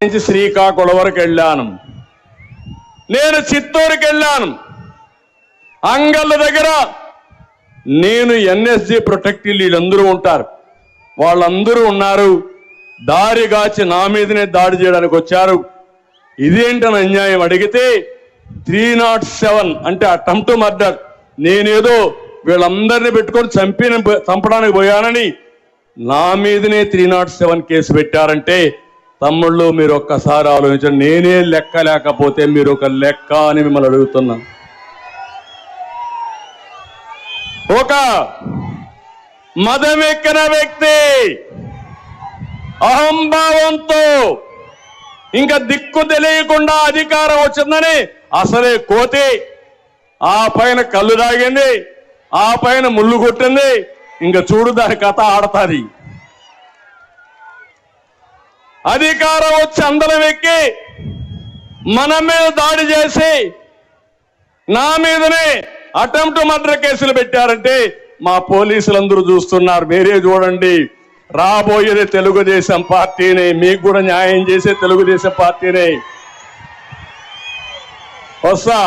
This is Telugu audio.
నుంచి శ్రీకాకుళం వరకు వెళ్ళాను. నేను చిత్తూరుకి వెళ్ళాను. అంగళ్ళ దగ్గర నేను ఎన్ఎస్జీ ప్రొటెక్టివ్ వీళ్ళందరూ ఉంటారు, వాళ్ళందరూ ఉన్నారు. దారిగాచి నా మీదనే దాడి చేయడానికి వచ్చారు. ఇదేంటని అన్యాయం అడిగితే 307 అంటే అటెంప్ట్ టు మర్డర్, నేనేదో వీళ్ళందరినీ పెట్టుకొని చంపడానికి పోయానని నా మీదనే 307 కేసు పెట్టారంటే తమ్ముళ్ళు మీరు ఒక్కసారి ఆలోచించండి. నేనే లెక్క లేకపోతే మీరు ఒక లెక్క అని మిమ్మల్ని అడుగుతున్నాను. ఒక మదమెక్కిన వ్యక్తి అహంభావంతో ఇంకా దిక్కు తెలియకుండా అధికారం వచ్చిందని అసలే కోతి, ఆ పైన కళ్ళు తాగింది, ఆ పైన ముళ్ళు కొట్టింది. ఇంకా చూడు దాని కథ ఆడతాది. అధికారం వచ్చి అందరం ఎక్కి మన మీద దాడి చేసి నా మీదనే అటెంప్ట్ మర్డర్ కేసులు పెట్టారంటే మా పోలీసులందరూ చూస్తున్నారు. మీరే చూడండి, రాబోయేది తెలుగుదేశం పార్టీనే, మీకు కూడా న్యాయం చేసే తెలుగుదేశం పార్టీనే వస్తా.